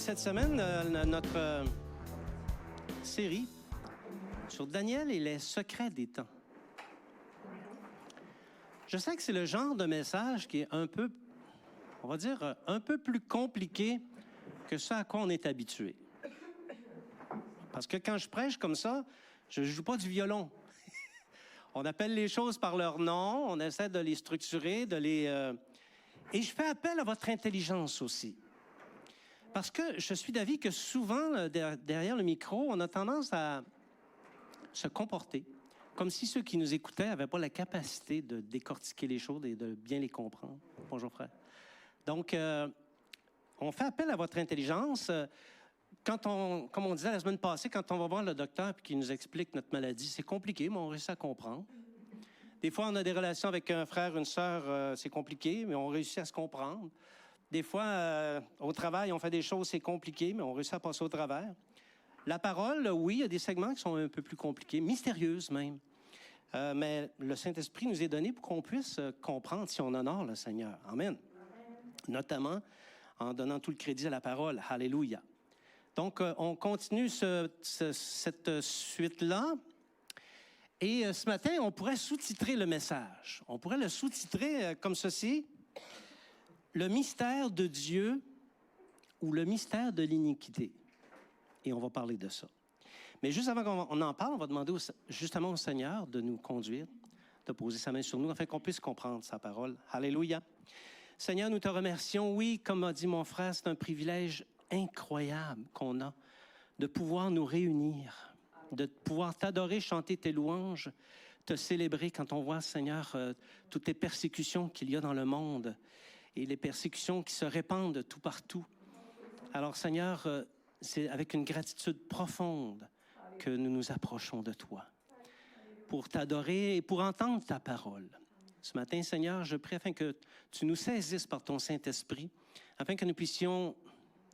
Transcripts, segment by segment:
cette semaine, notre série sur Daniel et les secrets des temps. Je sais que c'est le genre de message qui est un peu, on va dire, un peu plus compliqué que ce à quoi on est habitué. Parce que quand je prêche comme ça, je ne joue pas du violon. On appelle les choses par leur nom, on essaie de les structurer, de les... Et je fais appel à votre intelligence aussi. Parce que je suis d'avis que souvent, derrière le micro, on a tendance à se comporter comme si ceux qui nous écoutaient n'avaient pas la capacité de décortiquer les choses et de bien les comprendre. Bonjour, frère. Donc, on fait appel à votre intelligence. Quand comme on disait la semaine passée, quand on va voir le docteur et qu'il nous explique notre maladie, c'est compliqué, mais on réussit à comprendre. Des fois, on a des relations avec un frère, une sœur, c'est compliqué, mais on réussit à se comprendre. Des fois, au travail, on fait des choses, c'est compliqué, mais on réussit à passer au travers. La parole, oui, il y a des segments qui sont un peu plus compliqués, mystérieuses même. Mais le Saint-Esprit nous est donné pour qu'on puisse comprendre si on honore le Seigneur. Amen. Notamment en donnant tout le crédit à la parole. Alléluia. Donc, on continue cette suite-là. Et ce matin, on pourrait sous-titrer le message. On pourrait le sous-titrer comme ceci. Le mystère de Dieu ou le mystère de l'iniquité. Et on va parler de ça. Mais juste avant qu'on en parle, on va demander justement au Seigneur de nous conduire, de poser sa main sur nous, afin qu'on puisse comprendre sa parole. Alléluia. Seigneur, nous te remercions. Oui, comme a dit mon frère, c'est un privilège incroyable qu'on a de pouvoir nous réunir, de pouvoir t'adorer, chanter tes louanges, te célébrer quand on voit, Seigneur, toutes les persécutions qu'il y a dans le monde et les persécutions qui se répandent tout partout. Alors, Seigneur, c'est avec une gratitude profonde que nous nous approchons de toi pour t'adorer et pour entendre ta parole. Ce matin, Seigneur, je prie afin que tu nous saisisses par ton Saint-Esprit, afin que nous puissions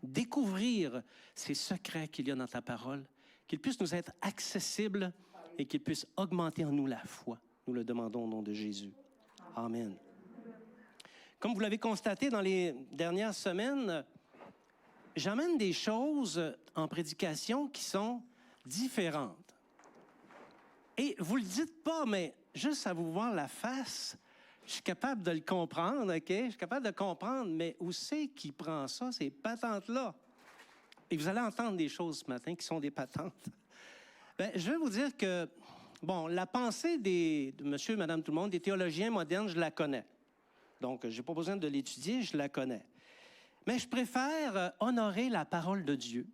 découvrir ces secrets qu'il y a dans ta parole, qu'ils puissent nous être accessibles et qu'ils puissent augmenter en nous la foi. Nous le demandons au nom de Jésus. Amen. Comme vous l'avez constaté dans les dernières semaines, j'amène des choses en prédication qui sont différentes. Et vous le dites pas, mais juste à vous voir la face, je suis capable de le comprendre, OK? Je suis capable de comprendre, mais où c'est qui prend ça, ces patentes-là? Et vous allez entendre des choses ce matin qui sont des patentes. Bien, je vais vous dire que, bon, la pensée de monsieur et madame tout le monde, des théologiens modernes, je la connais. Donc, je n'ai pas besoin de l'étudier, je la connais. Mais je préfère honorer la parole de Dieu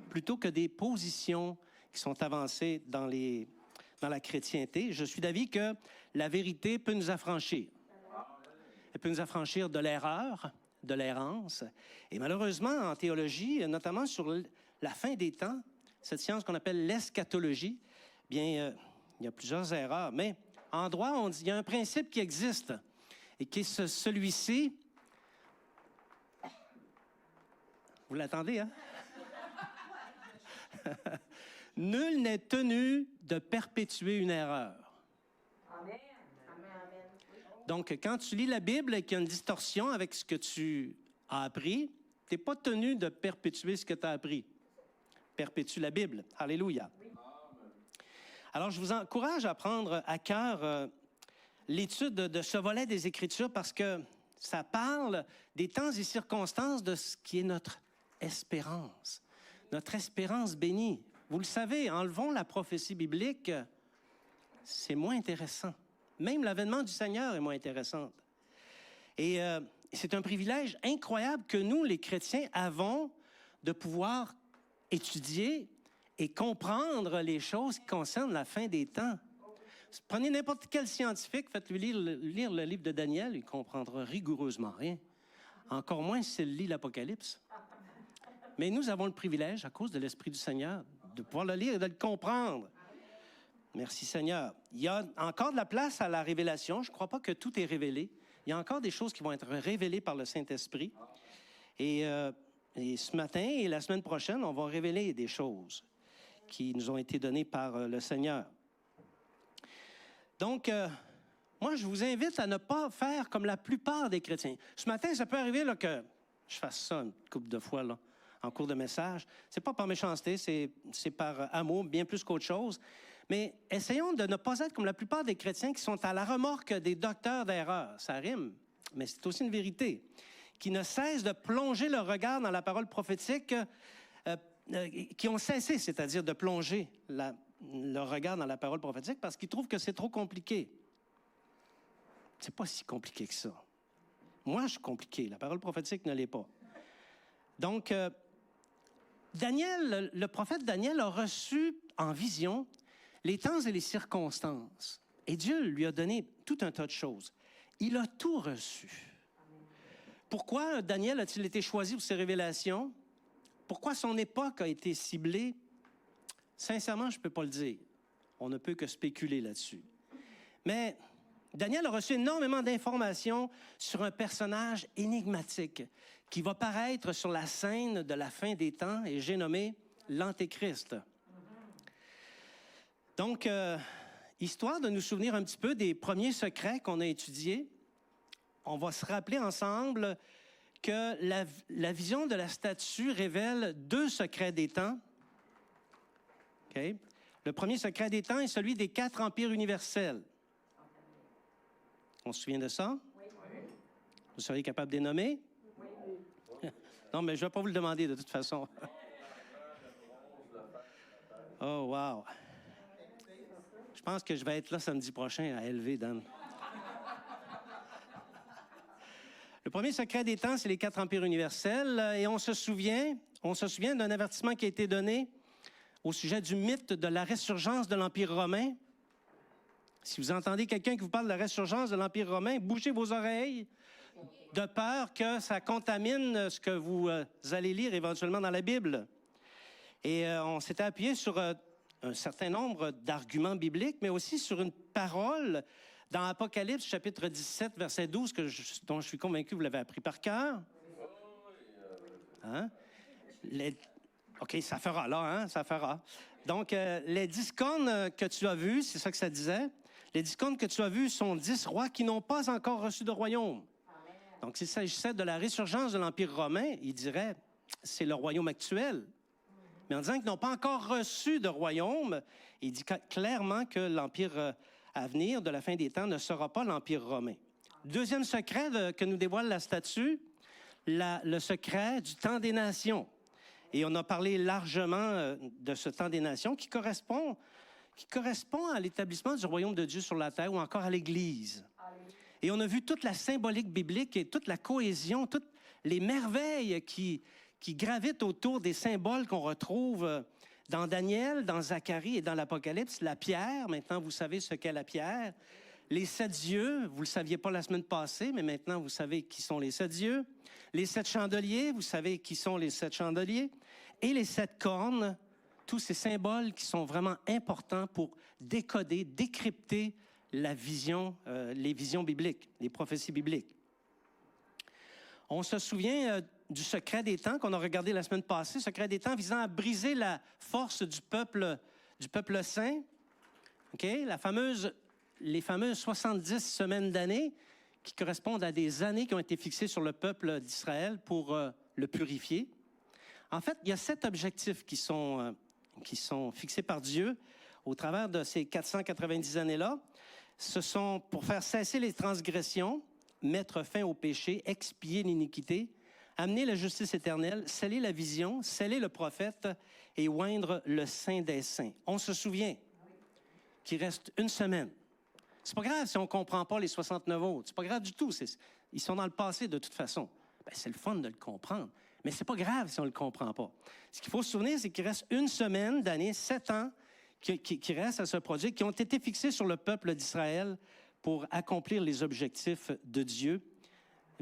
plutôt que des positions qui sont avancées dans la chrétienté. Je suis d'avis que la vérité peut nous affranchir. Elle peut nous affranchir de l'erreur, de l'errance. Et malheureusement, en théologie, notamment sur la fin des temps, cette science qu'on appelle l'eschatologie, bien, il y a plusieurs erreurs. Mais en droit, on dit, il y a un principe qui existe et qui est celui-ci. Vous l'attendez, hein? Nul n'est tenu de perpétuer une erreur. Amen. Donc, quand tu lis la Bible et qu'il y a une distorsion avec ce que tu as appris, tu n'es pas tenu de perpétuer ce que tu as appris. Perpétue la Bible. Alléluia. Alors, je vous encourage à prendre à cœur l'étude de ce volet des Écritures parce que ça parle des temps et circonstances de ce qui est notre espérance bénie. Vous le savez, enlevons la prophétie biblique, c'est moins intéressant. Même l'avènement du Seigneur est moins intéressant. Et c'est un privilège incroyable que nous, les chrétiens, avons de pouvoir étudier et comprendre les choses qui concernent la fin des temps. Prenez n'importe quel scientifique, faites-lui lire le livre de Daniel, il ne comprendra rigoureusement rien. Encore moins s'il lit l'Apocalypse. Mais nous avons le privilège, à cause de l'Esprit du Seigneur, de pouvoir le lire et de le comprendre. Merci Seigneur. Il y a encore de la place à la révélation. Je ne crois pas que tout est révélé. Il y a encore des choses qui vont être révélées par le Saint-Esprit. Et ce matin et la semaine prochaine, on va révéler des choses qui nous ont été données par le Seigneur. Donc, moi, je vous invite à ne pas faire comme la plupart des chrétiens. Ce matin, ça peut arriver là, que je fasse ça une couple de fois là, en cours de message. C'est pas par méchanceté, c'est par amour, bien plus qu'autre chose. Mais essayons de ne pas être comme la plupart des chrétiens qui sont à la remorque des docteurs d'erreur. Ça rime, mais c'est aussi une vérité. Qui ne cessent de plonger leur regard dans la parole prophétique, qui ont cessé, c'est-à-dire de plonger leur regard dans la parole prophétique parce qu'ils trouvent que c'est trop compliqué. C'est pas si compliqué que ça. Moi, je suis compliqué. La parole prophétique ne l'est pas. Donc, Daniel, le prophète Daniel a reçu en vision les temps et les circonstances. Et Dieu lui a donné tout un tas de choses. Il a tout reçu. Pourquoi Daniel a-t-il été choisi pour ses révélations? Pourquoi son époque a été ciblée? Sincèrement, je ne peux pas le dire. On ne peut que spéculer là-dessus. Mais Daniel a reçu énormément d'informations sur un personnage énigmatique qui va paraître sur la scène de la fin des temps, et j'ai nommé l'Antéchrist. Donc, histoire de nous souvenir un petit peu des premiers secrets qu'on a étudiés, on va se rappeler ensemble que la vision de la statue révèle 2 secrets des temps. Okay? Le premier secret des temps est celui des 4 empires universels. On se souvient de ça? Oui. Vous seriez capable de les nommer? Oui. Non, mais je ne vais pas vous le demander de toute façon. Oh, wow! Je pense que je vais être là samedi prochain à élever, Dan. Le premier secret des temps, c'est les 4 empires universels. Et on se souvient d'un avertissement qui a été donné au sujet du mythe de la résurgence de l'Empire romain. Si vous entendez quelqu'un qui vous parle de la résurgence de l'Empire romain, bougez vos oreilles de peur que ça contamine ce que vous allez lire éventuellement dans la Bible. Et on s'était appuyé sur un certain nombre d'arguments bibliques, mais aussi sur une parole dans Apocalypse, chapitre 17, verset 12, dont je suis convaincu que vous l'avez appris par cœur. Hein? OK, ça fera là, hein? Ça fera. Donc, les 10 cornes que tu as vues, c'est ça que ça disait, les 10 cornes que tu as vues sont 10 rois qui n'ont pas encore reçu de royaume. Donc, s'il s'agissait de la résurgence de l'Empire romain, il dirait, c'est le royaume actuel. Mais en disant qu'ils n'ont pas encore reçu de royaume, il dit clairement que l'Empire à venir de la fin des temps ne sera pas l'Empire romain. Deuxième secret que nous dévoile la statue, le secret du temps des nations. Et on a parlé largement de ce temps des nations qui correspond à l'établissement du royaume de Dieu sur la terre ou encore à l'Église. Et on a vu toute la symbolique biblique et toute la cohésion, toutes les merveilles qui gravitent autour des symboles qu'on retrouve dans Daniel, dans Zacharie et dans l'Apocalypse. La pierre, maintenant vous savez ce qu'est la pierre. Les 7 dieux, vous ne le saviez pas la semaine passée, mais maintenant vous savez qui sont les 7 dieux. Les 7 chandeliers, vous savez qui sont les 7 chandeliers. Et les 7 cornes, tous ces symboles qui sont vraiment importants pour décoder, décrypter la vision, les visions bibliques, les prophéties bibliques. On se souvient du secret des temps qu'on a regardé la semaine passée, secret des temps visant à briser la force du peuple saint. Okay? Les fameuses 70 semaines d'années qui correspondent à des années qui ont été fixées sur le peuple d'Israël pour le purifier. En fait, il y a 7 objectifs qui sont fixés par Dieu au travers de ces 490 années-là. Ce sont pour faire cesser les transgressions, mettre fin au péché, expier l'iniquité, amener la justice éternelle, sceller la vision, sceller le prophète et oindre le Saint des Saints. On se souvient qu'il reste une semaine. C'est pas grave si on ne comprend pas les 69 autres. C'est pas grave du tout. Ils sont dans le passé de toute façon. Bien, c'est le fun de le comprendre. Mais c'est pas grave si on ne le comprend pas. Ce qu'il faut se souvenir, c'est qu'il reste une semaine d'années, 7 ans, qui restent à se produire, qui ont été fixés sur le peuple d'Israël pour accomplir les objectifs de Dieu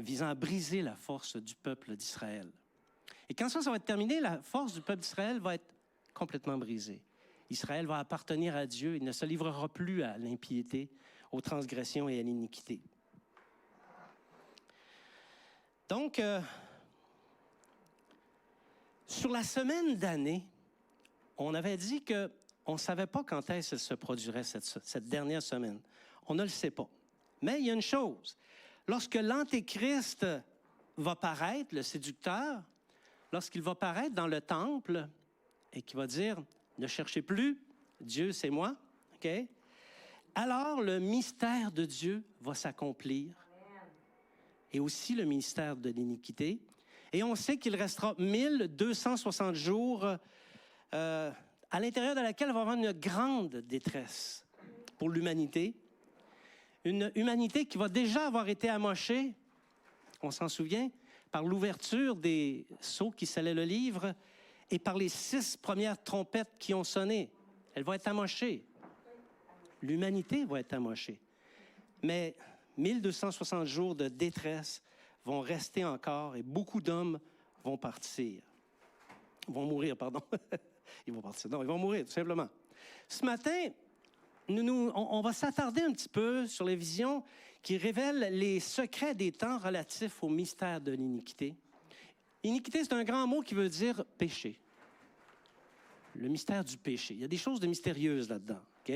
visant à briser la force du peuple d'Israël. Et quand ça va être terminé, la force du peuple d'Israël va être complètement brisée. Israël va appartenir à Dieu, il ne se livrera plus à l'impiété, aux transgressions et à l'iniquité. Donc, sur la semaine d'année, on avait dit qu'on ne savait pas quand est-ce qu'elle se produirait cette dernière semaine. On ne le sait pas. Mais il y a une chose. Lorsque l'Antéchrist va paraître, le séducteur, lorsqu'il va paraître dans le temple et qu'il va dire « Ne cherchez plus, Dieu c'est moi. Okay? » Alors le mystère de Dieu va s'accomplir et aussi le mystère de l'iniquité. Et on sait qu'il restera 1260 jours à l'intérieur de laquelle va y avoir une grande détresse pour l'humanité. Une humanité qui va déjà avoir été amochée, on s'en souvient, par l'ouverture des sceaux qui scellaient le livre et par les 6 premières trompettes qui ont sonné. Elle va être amochée. L'humanité va être amochée. Mais 1260 jours de détresse vont rester encore et beaucoup d'hommes vont partir. Vont mourir, pardon. Ils vont partir. Non, ils vont mourir, tout simplement. Ce matin, on va s'attarder un petit peu sur les visions qui révèlent les secrets des temps relatifs au mystère de l'iniquité. Iniquité, c'est un grand mot qui veut dire péché. Le mystère du péché. Il y a des choses de mystérieuses là-dedans. OK?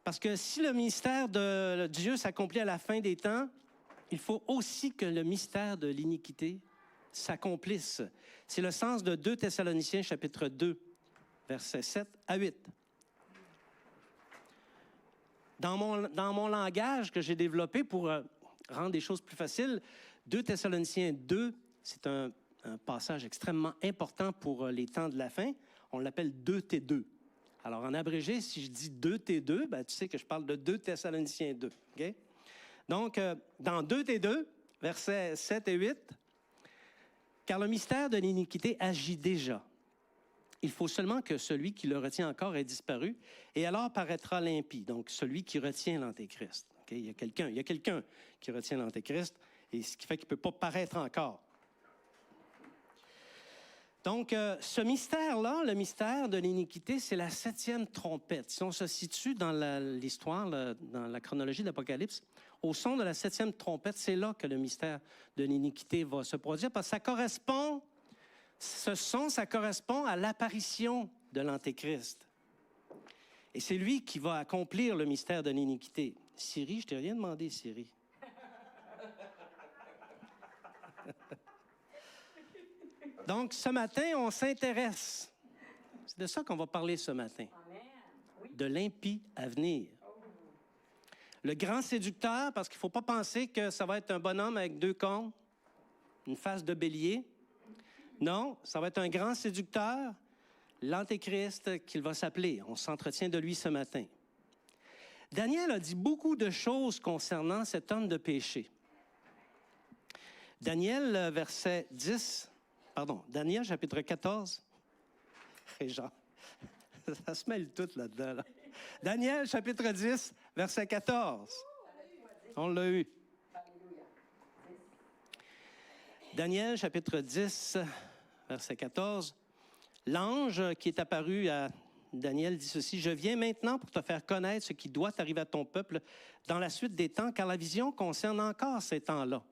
Parce que si le mystère de Dieu s'accomplit à la fin des temps, il faut aussi que le mystère de l'iniquité s'accomplisse. C'est le sens de 2 Thessaloniciens, chapitre 2, versets 7 à 8. Dans mon langage que j'ai développé pour rendre les choses plus faciles, 2 Thessaloniciens 2, c'est un passage extrêmement important pour les temps de la fin. On l'appelle 2T2. Alors, en abrégé, si je dis 2T2, ben, tu sais que je parle de 2 Thessaloniciens 2. Okay? Donc, dans 2T2, versets 7 et 8, « Car le mystère de l'iniquité agit déjà. Il faut seulement que celui qui le retient encore ait disparu, et alors paraîtra l'impie, donc celui qui retient l'Antéchrist. Okay? Il y a quelqu'un qui retient l'Antéchrist, et ce qui fait qu'il ne peut pas paraître encore. Donc, ce mystère-là, le mystère de l'iniquité, c'est la 7e trompette. Si on se situe dans l'histoire, dans la chronologie de l'Apocalypse, au son de la 7e trompette, c'est là que le mystère de l'iniquité va se produire, parce que ça correspond à l'apparition de l'Antéchrist. Et c'est lui qui va accomplir le mystère de l'iniquité. Siri, je t'ai rien demandé, Siri. Donc, ce matin, on s'intéresse. C'est de ça qu'on va parler ce matin. De l'impie à venir. Le grand séducteur, parce qu'il ne faut pas penser que ça va être un bonhomme avec 2 cornes, une face de bélier. Non, ça va être un grand séducteur, l'Antéchrist qu'il va s'appeler. On s'entretient de lui ce matin. Daniel a dit beaucoup de choses concernant cet homme de péché. Daniel, verset 10... Daniel, chapitre 14. Et Jean, ça se mêle tout là-dedans. Là. Daniel, chapitre 10, verset 14. On l'a eu. Daniel, chapitre 10, verset 14. L'ange qui est apparu à Daniel dit ceci: « Je viens maintenant pour te faire connaître ce qui doit arriver à ton peuple dans la suite des temps, car la vision concerne encore ces temps-là. »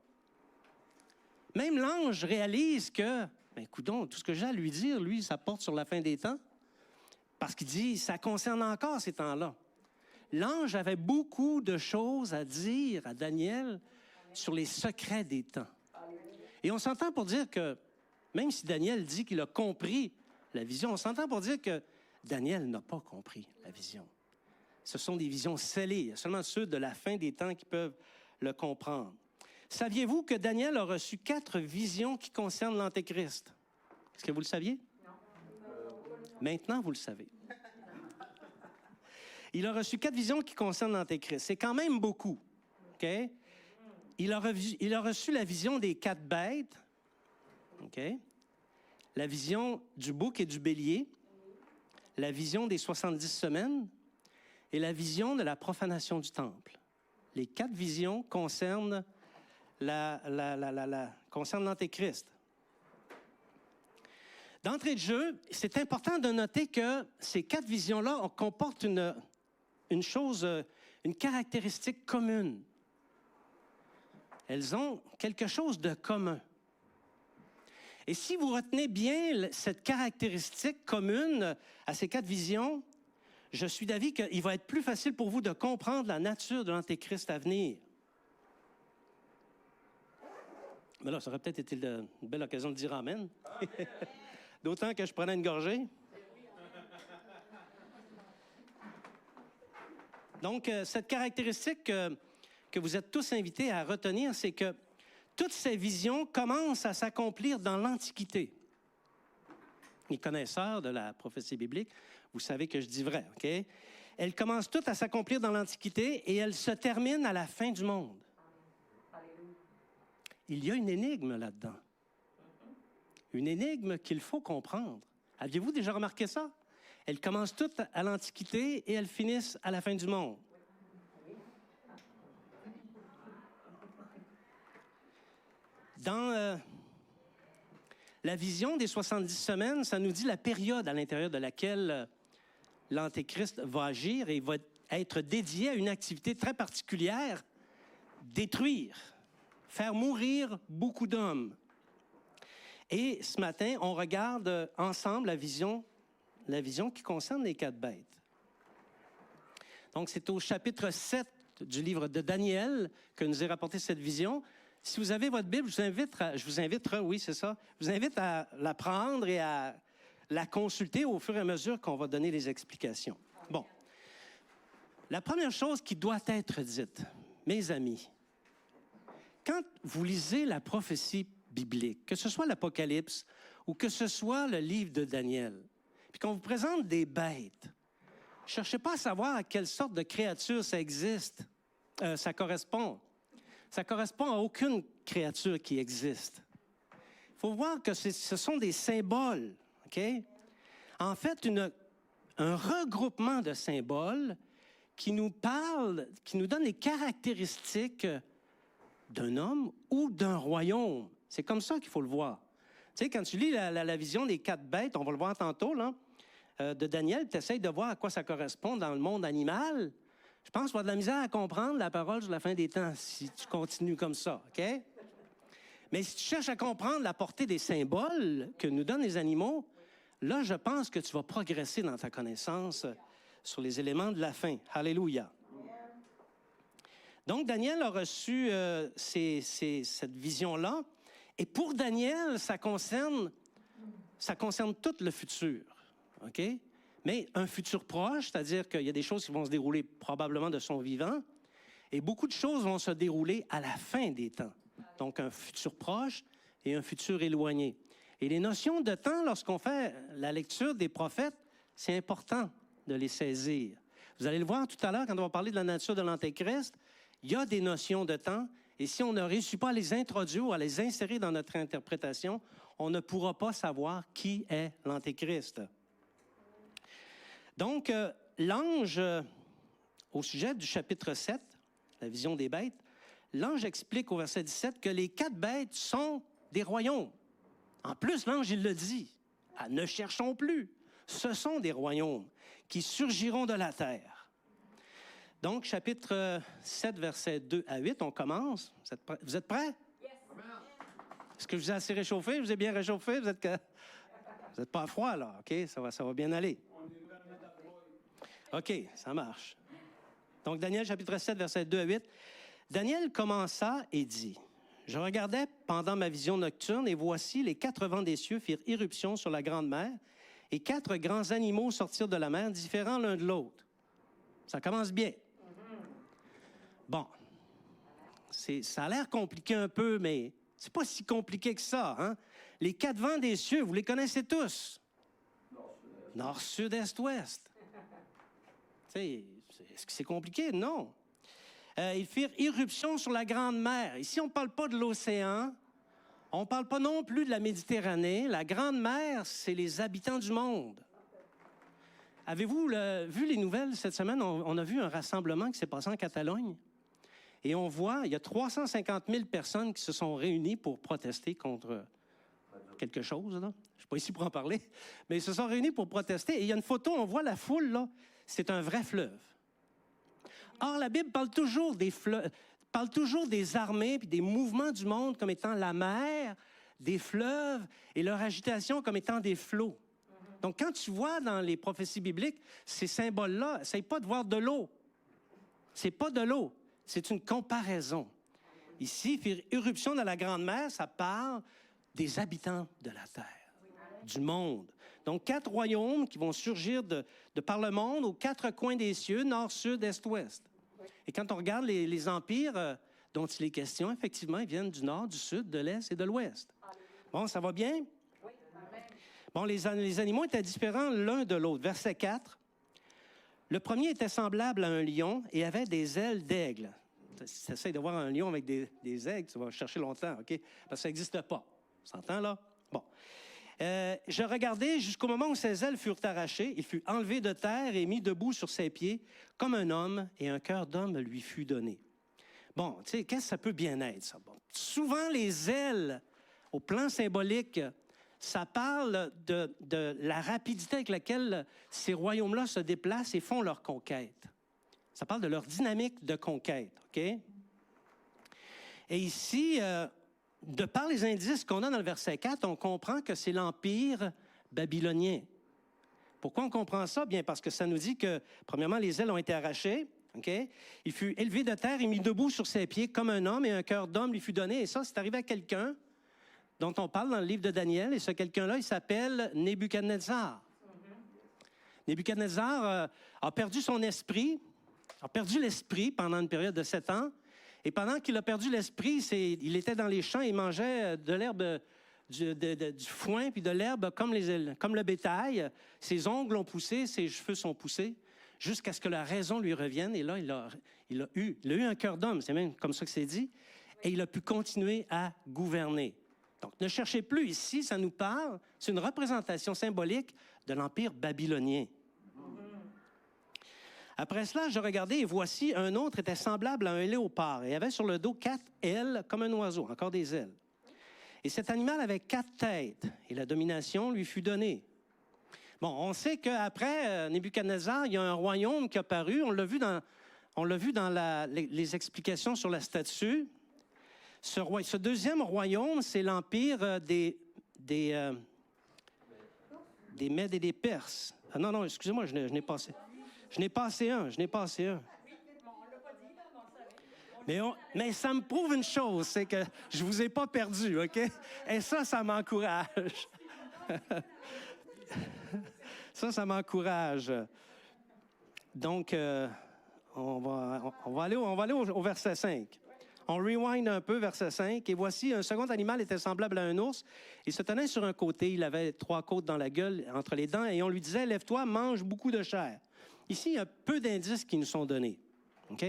Même l'ange réalise que, coudonc, tout ce que j'ai à lui dire, lui, ça porte sur la fin des temps. Parce qu'il dit, ça concerne encore ces temps-là. L'ange avait beaucoup de choses à dire à Daniel sur les secrets des temps. Et on s'entend pour dire que, même si Daniel dit qu'il a compris la vision, on s'entend pour dire que Daniel n'a pas compris la vision. Ce sont des visions scellées. Il y a seulement ceux de la fin des temps qui peuvent le comprendre. Saviez-vous que Daniel a reçu 4 visions qui concernent l'Antéchrist? Est-ce que vous le saviez? Non. Maintenant, vous le savez. Il a reçu 4 visions qui concernent l'Antéchrist. C'est quand même beaucoup. Okay? Il a reçu la vision des 4 bêtes, okay? La vision du bouc et du bélier, la vision des 70 semaines et la vision de la profanation du temple. Les 4 visions concernent concerne l'Antéchrist. D'entrée de jeu, c'est important de noter que ces 4 visions-là comportent une caractéristique commune. Elles ont quelque chose de commun. Et si vous retenez bien cette caractéristique commune à ces 4 visions, je suis d'avis qu'il va être plus facile pour vous de comprendre la nature de l'Antéchrist à venir. Mais là, ça aurait peut-être été une belle occasion de dire Amen. D'autant que je prenais une gorgée. Donc, cette caractéristique que vous êtes tous invités à retenir, c'est que toutes ces visions commencent à s'accomplir dans l'Antiquité. Les connaisseurs de la prophétie biblique, vous savez que je dis vrai, OK? Elles commencent toutes à s'accomplir dans l'Antiquité et elles se terminent à la fin du monde. Il y a une énigme là-dedans. Une énigme qu'il faut comprendre. Aviez-vous déjà remarqué ça? Elles commencent toutes à l'Antiquité et elles finissent à la fin du monde. Dans la vision des 70 semaines, ça nous dit la période à l'intérieur de laquelle l'Antéchrist va agir et va être dédié à une activité très particulière, détruire, faire mourir beaucoup d'hommes. Et ce matin, on regarde ensemble la vision qui concerne les 4 bêtes. Donc, c'est au chapitre 7 du livre de Daniel que nous est rapportée cette vision. Si vous avez votre Bible, je vous invite à la prendre et à la consulter au fur et à mesure qu'on va donner les explications. Bon. La première chose qui doit être dite, mes amis, quand vous lisez la prophétie biblique, que ce soit l'Apocalypse ou que ce soit le livre de Daniel, puis qu'on vous présente des bêtes, ne cherchez pas à savoir à quelle sorte de créature ça existe, ça correspond. Ça ne correspond à aucune créature qui existe. Il faut voir que ce sont des symboles, OK? En fait, un regroupement de symboles qui nous parle, qui nous donne les caractéristiques d'un homme ou d'un royaume. C'est comme ça qu'il faut le voir. Tu sais, quand tu lis la vision des 4 bêtes, on va le voir tantôt, là, de Daniel, tu essaies de voir à quoi ça correspond dans le monde animal. Je pense que tu vas avoir de la misère à comprendre la parole sur la fin des temps si tu continues comme ça, OK? Mais si tu cherches à comprendre la portée des symboles que nous donnent les animaux, là, je pense que tu vas progresser dans ta connaissance sur les éléments de la fin. Alléluia. Donc, Daniel a reçu cette vision-là. Et pour Daniel, ça concerne tout le futur, OK? Mais un futur proche, c'est-à-dire qu'il y a des choses qui vont se dérouler probablement de son vivant, et beaucoup de choses vont se dérouler à la fin des temps. Donc, un futur proche et un futur éloigné. Et les notions de temps, lorsqu'on fait la lecture des prophètes, c'est important de les saisir. Vous allez le voir tout à l'heure, quand on va parler de la nature de l'Antéchrist, il y a des notions de temps, et si on ne réussit pas à les introduire ou à les insérer dans notre interprétation, on ne pourra pas savoir qui est l'Antéchrist. Donc, l'ange, au sujet du chapitre 7, la vision des bêtes, l'ange explique au verset 17 que les 4 bêtes sont des royaumes. En plus, l'ange, il le dit. Ah, ne cherchons plus. Ce sont des royaumes qui surgiront de la terre. Donc, chapitre 7, versets 2 à 8, on commence. Vous êtes prêts? Yes. Est-ce que je vous ai assez réchauffé? Je vous ai bien réchauffé? Vous n'êtes pas à froid, là, OK? Ça va bien aller. OK, ça marche. Donc, Daniel, chapitre 7, versets 2 à 8. Daniel commença et dit, « Je regardais pendant ma vision nocturne, et voici, les 4 vents des cieux firent irruption sur la grande mer, et 4 grands animaux sortirent de la mer, différents l'un de l'autre. » Ça commence bien. Bon, ça a l'air compliqué un peu, mais c'est pas si compliqué que ça, hein? Les 4 vents des cieux, vous les connaissez tous. Nord, sud, est, ouest. Est-ce que c'est compliqué? Non. Ils firent irruption sur la grande mer. Ici, on ne parle pas de l'océan. On ne parle pas non plus de la Méditerranée. La grande mer, c'est les habitants du monde. Avez-vous vu les nouvelles cette semaine? On a vu un rassemblement qui s'est passé en Catalogne. Et on voit, il y a 350 000 personnes qui se sont réunies pour protester contre quelque chose, là. Je ne suis pas ici pour en parler, mais ils se sont réunis pour protester. Et il y a une photo, on voit la foule, là. C'est un vrai fleuve. Or, la Bible parle toujours des fleuves, parle toujours des armées et des mouvements du monde comme étant la mer, des fleuves et leur agitation comme étant des flots. Donc, quand tu vois dans les prophéties bibliques, ces symboles-là, essaye pas de voir de l'eau. C'est pas de l'eau, c'est une comparaison. Ici, faire irruption dans la Grande Mer, ça parle des habitants de la terre, du monde. Donc, 4 royaumes qui vont surgir de par le monde aux 4 coins des cieux, nord, sud, est, ouest. Et quand on regarde les empires dont il est question, effectivement, ils viennent du nord, du sud, de l'est et de l'ouest. Bon, ça va bien? Bon, les animaux étaient différents l'un de l'autre. Verset 4. Le premier était semblable à un lion et avait des ailes d'aigle. Si tu essaies de voir un lion avec des aigles, tu vas chercher longtemps, OK? Parce que ça n'existe pas. Tu s'entend, là? Bon. Je regardais jusqu'au moment où ses ailes furent arrachées. Il fut enlevé de terre et mis debout sur ses pieds comme un homme, et un cœur d'homme lui fut donné. Bon, tu sais, qu'est-ce que ça peut bien être, ça? Bon. Souvent, les ailes, au plan symbolique, ça parle de la rapidité avec laquelle ces royaumes-là se déplacent et font leur conquête. Ça parle de leur dynamique de conquête, OK? Et ici, de par les indices qu'on a dans le verset 4, on comprend que c'est l'Empire babylonien. Pourquoi on comprend ça? Bien, parce que ça nous dit que, premièrement, les ailes ont été arrachées, OK? Il fut élevé de terre et mis debout sur ses pieds comme un homme, et un cœur d'homme lui fut donné. Et ça, c'est arrivé à quelqu'un dont on parle dans le livre de Daniel, et ce quelqu'un-là, il s'appelle Nebuchadnezzar. Nebuchadnezzar a perdu son esprit, a perdu l'esprit pendant une période de 7 ans, et pendant qu'il a perdu l'esprit, il était dans les champs et il mangeait de l'herbe, du foin puis de l'herbe comme le bétail. Ses ongles ont poussé, ses cheveux sont poussés, jusqu'à ce que la raison lui revienne. Et là, il a eu un cœur d'homme, c'est même comme ça que c'est dit, et il a pu continuer à gouverner. Donc, ne cherchez plus ici, ça nous parle, c'est une représentation symbolique de l'Empire babylonien. Après cela, je regardais et voici, un autre était semblable à un léopard et avait sur le dos 4 ailes comme un oiseau, encore des ailes. Et cet animal avait 4 têtes et la domination lui fut donnée. Bon, on sait qu'après Nebuchadnezzar, il y a un royaume qui a paru, on l'a vu dans les explications sur la statue. Ce deuxième royaume, c'est l'empire des Mèdes et des Perses. Ah non, excusez-moi, je n'ai passé. Je n'ai passé un. Mais ça me prouve une chose, c'est que je ne vous ai pas perdu, OK? Et ça m'encourage. ça m'encourage. Donc, on va aller au verset 5. On rewind un peu, verset 5. Et voici, un second animal était semblable à un ours. Il se tenait sur un côté. Il avait 3 côtes dans la gueule, entre les dents. Et on lui disait, lève-toi, mange beaucoup de chair. Ici, il y a peu d'indices qui nous sont donnés. OK?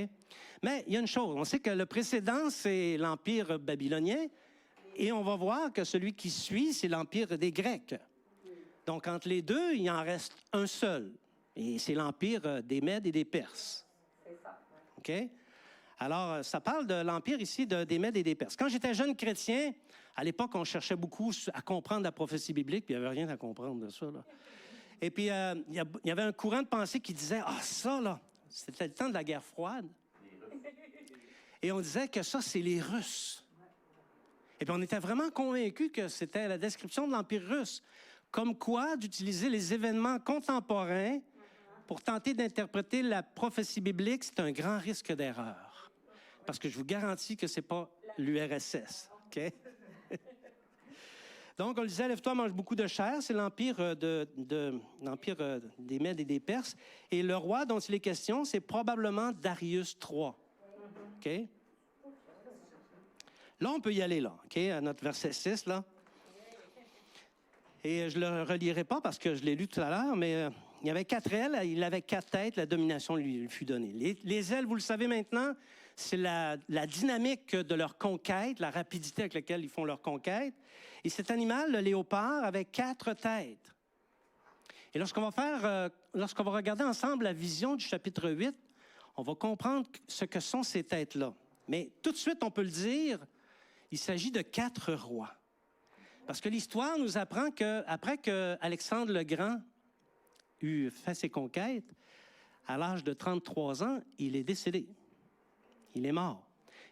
Mais il y a une chose. On sait que le précédent, c'est l'Empire babylonien. Et on va voir que celui qui suit, c'est l'Empire des Grecs. Donc, entre les deux, il en reste un seul. Et c'est l'Empire des Mèdes et des Perses. C'est ça. OK? Alors, ça parle de l'Empire ici des Mèdes et des Perses. Quand j'étais jeune chrétien, à l'époque, on cherchait beaucoup à comprendre la prophétie biblique, puis il n'y avait rien à comprendre de ça, là. Et puis, il y avait un courant de pensée qui disait, ça, là, c'était le temps de la guerre froide. Et on disait que ça, c'est les Russes. Et puis, on était vraiment convaincus que c'était la description de l'Empire russe. Comme quoi, d'utiliser les événements contemporains pour tenter d'interpréter la prophétie biblique, c'est un grand risque d'erreur. Parce que je vous garantis que ce n'est pas l'URSS. OK? Donc, on le disait, lève-toi, mange beaucoup de chair. C'est l'empire des Mèdes et des Perses. Et le roi dont il est question, c'est probablement Darius III. OK? Là, on peut y aller, là, OK? À notre verset 6, là. Et je ne le relirai pas parce que je l'ai lu tout à l'heure, mais il y avait 4 ailes, il avait 4 têtes, la domination lui fut donnée. Les ailes, vous le savez maintenant, c'est la dynamique de leur conquête, la rapidité avec laquelle ils font leur conquête. Et cet animal, le léopard, avait 4 têtes. Et lorsqu'on va regarder ensemble la vision du chapitre 8, on va comprendre ce que sont ces têtes-là. Mais tout de suite, on peut le dire, il s'agit de 4 rois. Parce que l'histoire nous apprend qu'après qu'Alexandre le Grand eut fait ses conquêtes, à l'âge de 33 ans, il est décédé. Il est mort.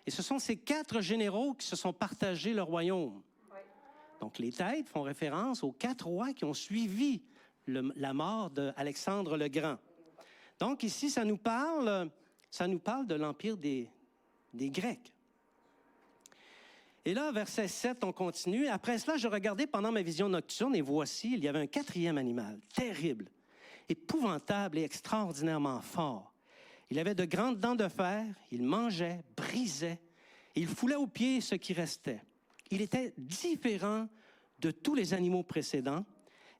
Et ce sont ces 4 généraux qui se sont partagés le royaume. Donc, les têtes font référence aux 4 rois qui ont suivi la mort d'Alexandre le Grand. Donc, ici, ça nous parle de l'Empire des Grecs. Et là, verset 7, on continue. Après cela, je regardais pendant ma vision nocturne et voici, il y avait un quatrième animal, terrible, épouvantable et extraordinairement fort. Il avait de grandes dents de fer, il mangeait, brisait, et il foulait aux pieds ce qui restait. Il était différent de tous les animaux précédents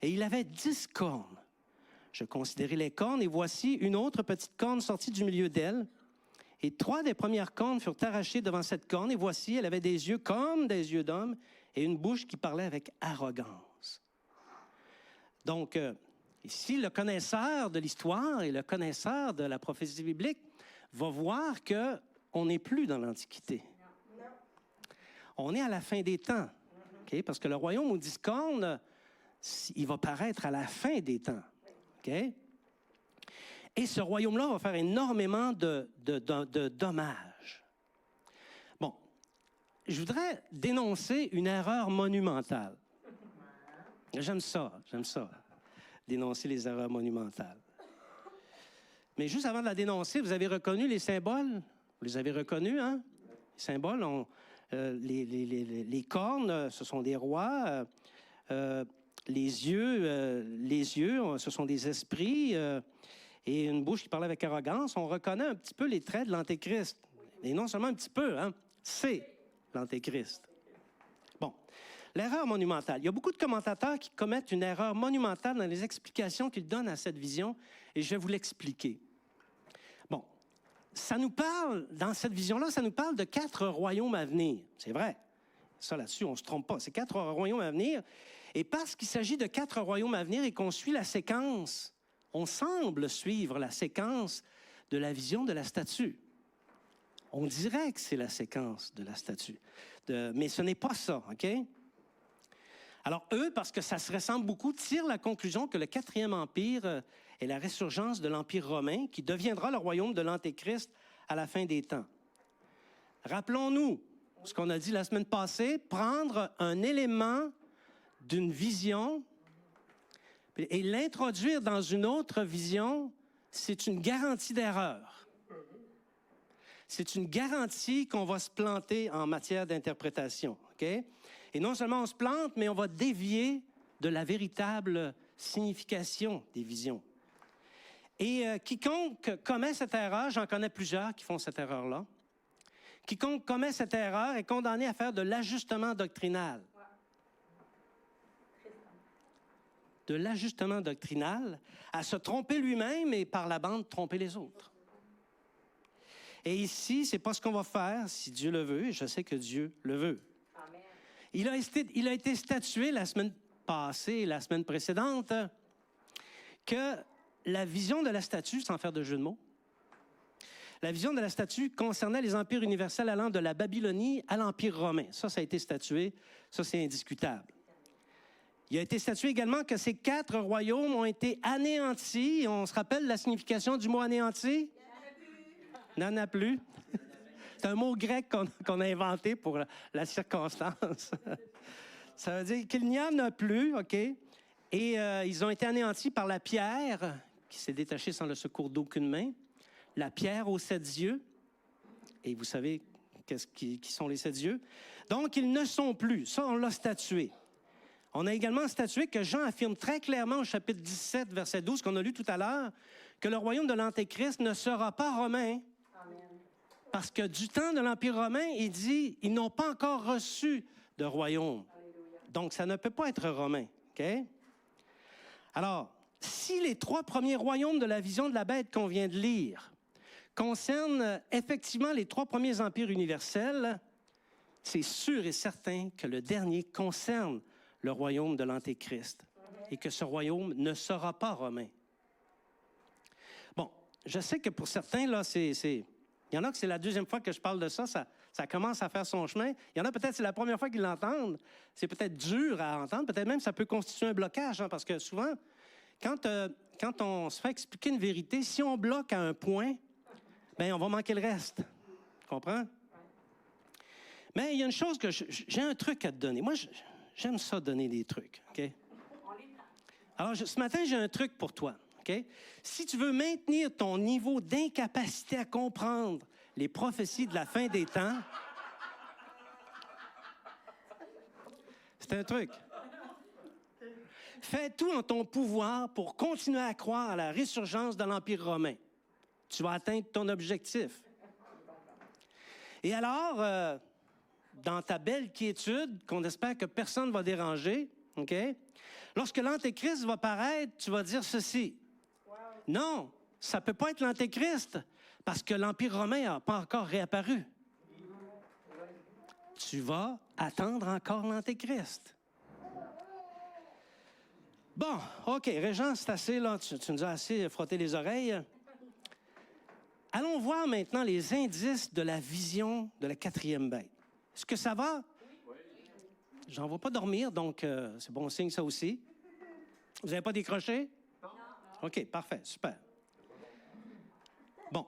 et il avait 10 cornes. Je considérai les cornes et voici une autre petite corne sortie du milieu d'elle. Et 3 des premières cornes furent arrachées devant cette corne, et voici, elle avait des yeux comme des yeux d'homme et une bouche qui parlait avec arrogance. Donc, ici, le connaisseur de l'histoire et le connaisseur de la prophétie biblique va voir qu'on n'est plus dans l'Antiquité. On est à la fin des temps, okay? Parce que le royaume aux 10 cornes, il va paraître à la fin des temps. Okay? Et ce royaume-là va faire énormément de dommages. Bon, je voudrais dénoncer une erreur monumentale. J'aime ça, dénoncer les erreurs monumentales. Mais juste avant de la dénoncer, vous avez reconnu les symboles? Vous les avez reconnus, hein? Les symboles, les cornes, ce sont des rois. Les yeux, ce sont des esprits. Et une bouche qui parle avec arrogance, on reconnaît un petit peu les traits de l'Antéchrist. Et non seulement un petit peu, hein, c'est l'Antéchrist. Bon, l'erreur monumentale. Il y a beaucoup de commentateurs qui commettent une erreur monumentale dans les explications qu'ils donnent à cette vision, et je vais vous l'expliquer. Bon, ça nous parle, dans cette vision-là, ça nous parle de 4 royaumes à venir. C'est vrai. Ça, là-dessus, on ne se trompe pas. C'est 4 royaumes à venir. Et parce qu'il s'agit de 4 royaumes à venir et qu'on suit la séquence, on semble suivre la séquence de la vision de la statue. On dirait que c'est la séquence de la statue. Mais ce n'est pas ça, OK? Alors, eux, parce que ça se ressemble beaucoup, tirent la conclusion que le 4e Empire est la résurgence de l'Empire romain qui deviendra le royaume de l'Antéchrist à la fin des temps. Rappelons-nous ce qu'on a dit la semaine passée, prendre un élément d'une vision et l'introduire dans une autre vision, c'est une garantie d'erreur. C'est une garantie qu'on va se planter en matière d'interprétation. Okay? Et non seulement on se plante, mais on va dévier de la véritable signification des visions. Et quiconque commet cette erreur, j'en connais plusieurs qui font cette erreur-là, quiconque commet cette erreur est condamné à faire de l'ajustement doctrinal. De l'ajustement doctrinal, à se tromper lui-même et par la bande tromper les autres. Et ici, ce n'est pas ce qu'on va faire si Dieu le veut, et je sais que Dieu le veut. Amen. Il a été statué la semaine passée et la semaine précédente que la vision de la statue, sans faire de jeu de mots, la vision de la statue concernait les empires universels allant de la Babylonie à l'Empire romain. Ça a été statué, ça c'est indiscutable. Il a été statué également que ces 4 royaumes ont été anéantis. On se rappelle la signification du mot anéanti? N'en a plus. C'est un mot grec qu'on a inventé pour la circonstance. Ça veut dire qu'il n'y en a plus, OK? Et ils ont été anéantis par la pierre qui s'est détachée sans le secours d'aucune main, la pierre aux 7 yeux. Et vous savez qui sont les 7 yeux. Donc, ils ne sont plus. Ça, on l'a statué. On a également statué que Jean affirme très clairement au chapitre 17, verset 12, qu'on a lu tout à l'heure, que le royaume de l'Antéchrist ne sera pas romain. Amen. Parce que du temps de l'Empire romain, il dit, ils n'ont pas encore reçu de royaume. Alléluia. Donc, ça ne peut pas être romain. OK? Alors, si les 3 premiers royaumes de la vision de la bête qu'on vient de lire concernent effectivement les 3 premiers empires universels, c'est sûr et certain que le dernier concerne le royaume de l'Antéchrist et que ce royaume ne sera pas romain. Bon, je sais que pour certains, là, il y en a que c'est la 2e fois que je parle de ça, ça commence à faire son chemin. Il y en a peut-être c'est la première fois qu'ils l'entendent. C'est peut-être dur à entendre, peut-être même ça peut constituer un blocage, hein, parce que souvent, quand on se fait expliquer une vérité, si on bloque à un point, bien, on va manquer le reste. Tu comprends? Mais il y a une chose que j'ai un truc à te donner. Moi, j'aime ça donner des trucs, OK? Alors, ce matin, j'ai un truc pour toi, OK? Si tu veux maintenir ton niveau d'incapacité à comprendre les prophéties de la fin des temps, C'est un truc. Fais tout en ton pouvoir pour continuer à croire à la résurgence de l'Empire romain. Tu vas atteindre ton objectif. Et alors, dans ta belle quiétude, qu'on espère que personne ne va déranger, OK? Lorsque l'Antéchrist va paraître, tu vas dire ceci. Non, ça ne peut pas être l'Antéchrist, parce que l'Empire romain n'a pas encore réapparu. Tu vas attendre encore l'Antéchrist. Bon, OK, Régent, c'est assez, là, tu nous as assez frotté les oreilles. Allons voir maintenant les indices de la vision de la quatrième bête. Est-ce que ça va? Oui. J'en vois pas dormir, donc c'est bon signe ça aussi. Vous n'avez pas décroché? Non. OK, parfait, super. Bon,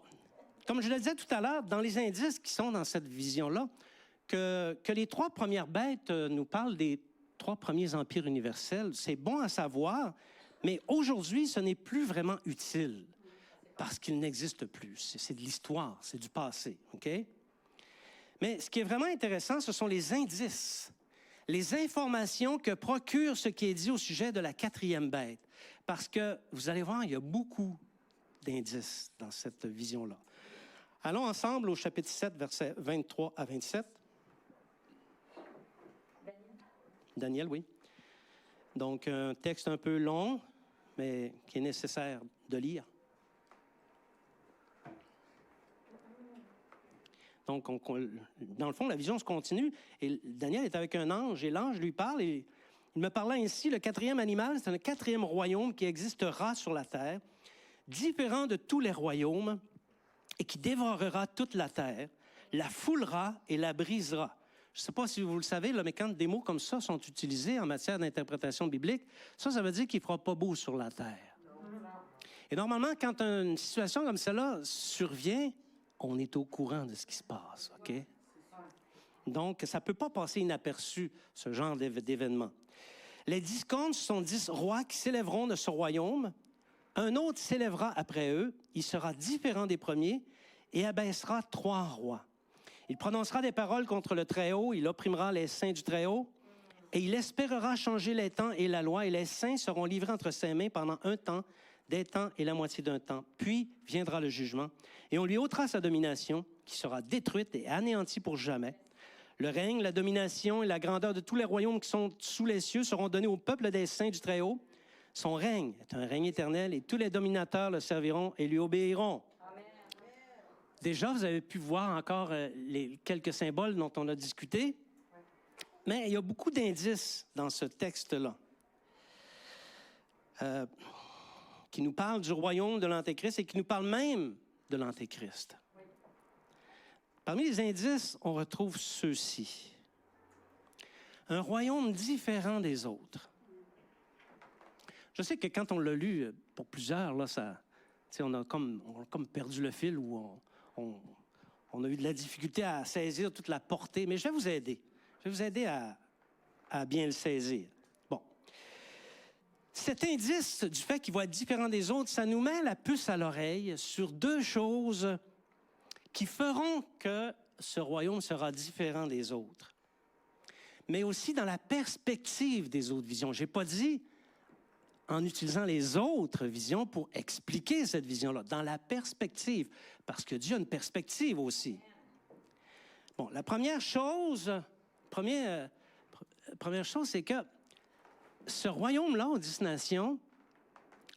comme je le disais tout à l'heure, dans les indices qui sont dans cette vision-là, que les trois premières bêtes nous parlent des trois premiers empires universels, c'est bon à savoir, mais aujourd'hui, ce n'est plus vraiment utile parce qu'il n'existe plus. C'est de l'histoire, c'est du passé, OK? Mais ce qui est vraiment intéressant, ce sont les indices, les informations que procure ce qui est dit au sujet de la quatrième bête. Parce que, vous allez voir, il y a beaucoup d'indices dans cette vision-là. Allons ensemble au chapitre 7, versets 23 à 27. Daniel, oui. Donc, un texte un peu long, mais qui est nécessaire de lire. Donc, dans le fond, la vision se continue. Et Daniel est avec un ange, et l'ange lui parle, et il me parla ainsi, le quatrième animal, c'est un quatrième royaume qui existera sur la terre, différent de tous les royaumes, et qui dévorera toute la terre, la foulera et la brisera. Je ne sais pas si vous le savez, là, mais quand des mots comme ça sont utilisés en matière d'interprétation biblique, ça veut dire qu'il ne fera pas beau sur la terre. Et normalement, quand une situation comme celle-là survient, on est au courant de ce qui se passe, OK? Donc, ça ne peut pas passer inaperçu, ce genre d'événement. Les 10 comptes sont 10 rois qui s'élèveront de ce royaume. Un autre s'élèvera après eux. Il sera différent des premiers et abaissera 3 rois. Il prononcera des paroles contre le Très-Haut, il opprimera les saints du Très-Haut, et il espérera changer les temps et la loi, et les saints seront livrés entre ses mains pendant un temps, des temps et la moitié d'un temps. Puis viendra le jugement, et on lui ôtera sa domination, qui sera détruite et anéantie pour jamais. Le règne, la domination et la grandeur de tous les royaumes qui sont sous les cieux seront donnés au peuple des saints du Très-Haut. Son règne est un règne éternel, et tous les dominateurs le serviront et lui obéiront. Déjà, vous avez pu voir encore les quelques symboles dont on a discuté, mais il y a beaucoup d'indices dans ce texte-là qui nous parlent du royaume de l'Antéchrist et qui nous parlent même de l'Antéchrist. Parmi les indices, on retrouve ceux-ci. Un royaume différent des autres. Je sais que quand on l'a lu, pour plusieurs, là, on a comme perdu le fil ou on a eu de la difficulté à saisir toute la portée, mais je vais vous aider. Je vais vous aider à bien le saisir. Bon. Cet indice du fait qu'il va être différent des autres, ça nous met la puce à l'oreille sur 2 choses qui feront que ce royaume sera différent des autres. Mais aussi dans la perspective des autres visions. Je n'ai pas dit en utilisant les autres visions pour expliquer cette vision-là, dans la perspective, parce que Dieu a une perspective aussi. Bon, la première chose, c'est que ce royaume-là, aux 10 nations,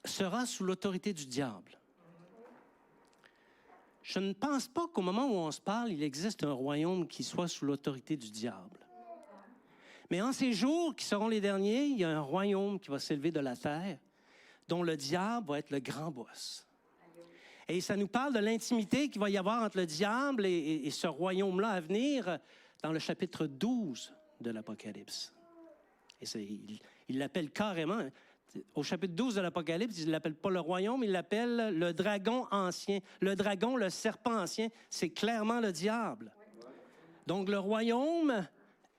sera sous l'autorité du diable. Je ne pense pas qu'au moment où on se parle, il existe un royaume qui soit sous l'autorité du diable. Mais en ces jours qui seront les derniers, il y a un royaume qui va s'élever de la terre, dont le diable va être le grand boss. Et ça nous parle de l'intimité qu'il va y avoir entre le diable et ce royaume-là à venir dans le chapitre 12 de l'Apocalypse. Et il l'appelle carrément, au chapitre 12 de l'Apocalypse, il ne l'appelle pas le royaume, il l'appelle le dragon ancien. Le dragon, le serpent ancien, c'est clairement le diable. Donc le royaume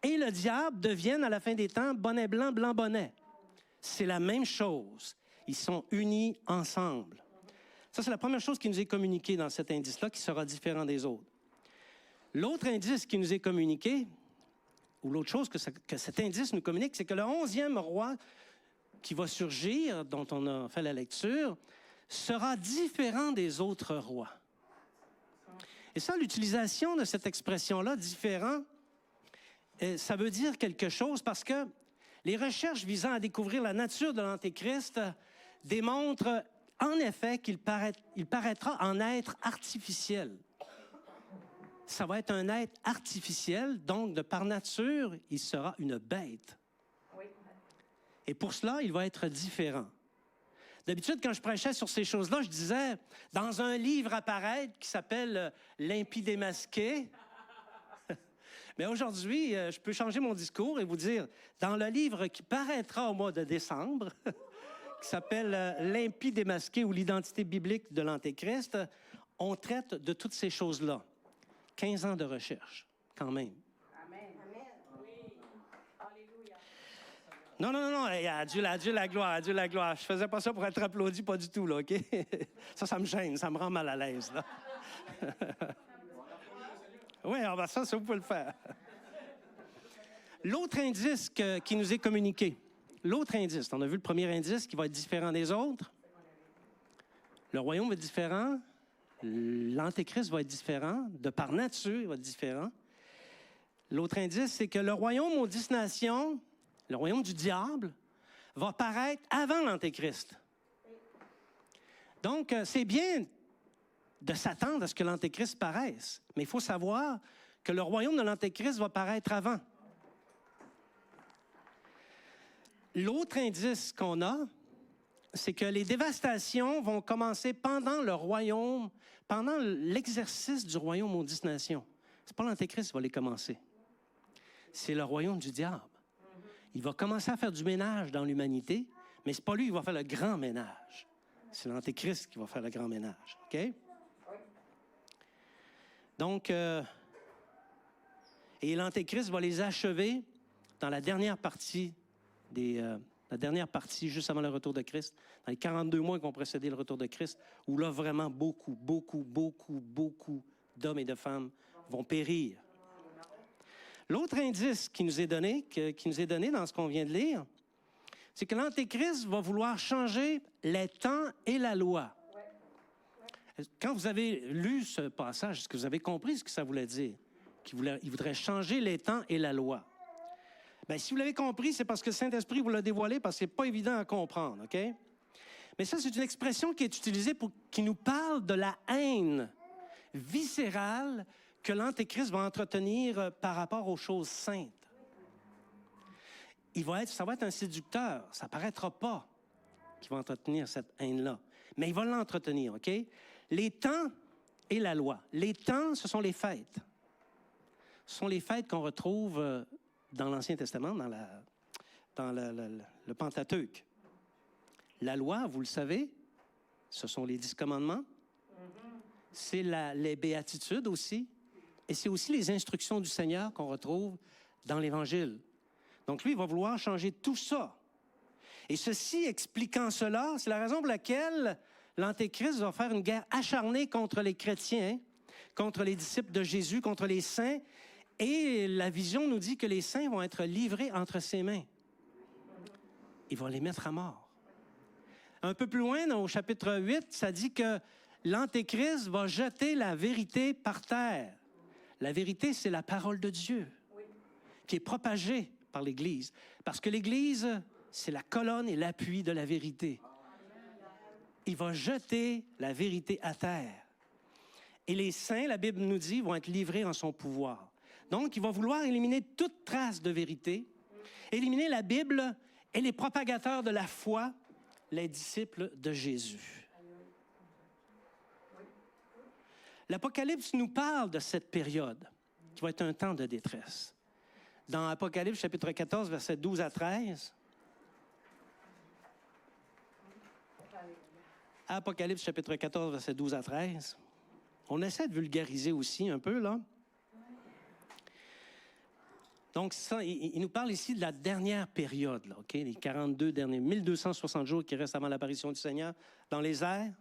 et le diable deviennent à la fin des temps bonnet blanc, blanc bonnet. C'est la même chose. Ils sont unis ensemble. Ça, c'est la première chose qui nous est communiquée dans cet indice-là, qui sera différent des autres. L'autre indice qui nous est communiqué, ou l'autre chose que cet indice nous communique, c'est que le 11e roi qui va surgir, dont on a fait la lecture, sera différent des autres rois. Et ça, l'utilisation de cette expression-là, différent, ça veut dire quelque chose parce que les recherches visant à découvrir la nature de l'Antéchrist démontrent en effet qu'il paraîtra en être artificiel. Ça va être un être artificiel, donc de par nature, il sera une bête. Et pour cela, il va être différent. D'habitude, quand je prêchais sur ces choses-là, je disais, dans un livre à paraître qui s'appelle « L'impie démasqué », mais aujourd'hui, je peux changer mon discours et vous dire, dans le livre qui paraîtra au mois de décembre, qui s'appelle « L'impie démasqué » ou « L'identité biblique de l'Antéchrist », on traite de toutes ces choses-là. 15 ans de recherche, quand même. Non, Dieu la gloire, Dieu la gloire. Je faisais pas ça pour être applaudi, pas du tout, là, OK? Ça me gêne, ça me rend mal à l'aise, là. Oui, alors ça, vous pouvez le faire. L'autre indice qui nous est communiqué, l'autre indice, on a vu le premier indice qui va être différent des autres. Le royaume va être différent, l'Antéchrist va être différent, de par nature, il va être différent. L'autre indice, c'est que le royaume aux 10 nations, le royaume du diable, va paraître avant l'Antéchrist. Donc, c'est bien de s'attendre à ce que l'Antéchrist paraisse, mais il faut savoir que le royaume de l'Antéchrist va paraître avant. L'autre indice qu'on a, c'est que les dévastations vont commencer pendant l'exercice du royaume aux 10 nations. C'est pas l'Antéchrist qui va les commencer. C'est le royaume du diable. Il va commencer à faire du ménage dans l'humanité, mais c'est pas lui qui va faire le grand ménage. C'est l'Antéchrist qui va faire le grand ménage. OK? Donc, et l'Antéchrist va les achever dans la dernière partie juste avant le retour de Christ, dans les 42 mois qui vont précéder le retour de Christ, où là, vraiment, beaucoup d'hommes et de femmes vont périr. L'autre indice qui nous est donné dans ce qu'on vient de lire, c'est que l'Antéchrist va vouloir changer les temps et la loi. Quand vous avez lu ce passage, est-ce que vous avez compris ce que ça voulait dire? Il voudrait changer les temps et la loi. Bien, si vous l'avez compris, c'est parce que le Saint-Esprit vous l'a dévoilé, parce que ce n'est pas évident à comprendre, OK? Mais ça, c'est une expression qui est utilisée qui nous parle de la haine viscérale que l'Antéchrist va entretenir par rapport aux choses saintes. Ça va être un séducteur. Ça ne paraîtra pas qu'il va entretenir cette haine-là. Mais il va l'entretenir, OK? Les temps et la loi. Les temps, ce sont les fêtes. Ce sont les fêtes qu'on retrouve dans l'Ancien Testament, dans le Pentateuque. La loi, vous le savez, ce sont les 10 commandements. C'est les béatitudes aussi. Et c'est aussi les instructions du Seigneur qu'on retrouve dans l'Évangile. Donc lui, il va vouloir changer tout ça. Et ceci expliquant cela, c'est la raison pour laquelle l'Antéchrist va faire une guerre acharnée contre les chrétiens, contre les disciples de Jésus, contre les saints. Et la vision nous dit que les saints vont être livrés entre ses mains. Il va les mettre à mort. Un peu plus loin, au chapitre 8, ça dit que l'Antéchrist va jeter la vérité par terre. La vérité, c'est la parole de Dieu qui est propagée par l'Église. Parce que l'Église, c'est la colonne et l'appui de la vérité. Il va jeter la vérité à terre. Et les saints, la Bible nous dit, vont être livrés en son pouvoir. Donc, il va vouloir éliminer toute trace de vérité, éliminer la Bible et les propagateurs de la foi, les disciples de Jésus. L'Apocalypse nous parle de cette période qui va être un temps de détresse. Dans Apocalypse, chapitre 14, versets 12 à 13, Apocalypse, chapitre 14, versets 12 à 13, on essaie de vulgariser aussi un peu, là. Donc, ça, il nous parle ici de la dernière période, là, OK? Les 42 derniers, 1260 jours qui restent avant l'apparition du Seigneur dans les airs.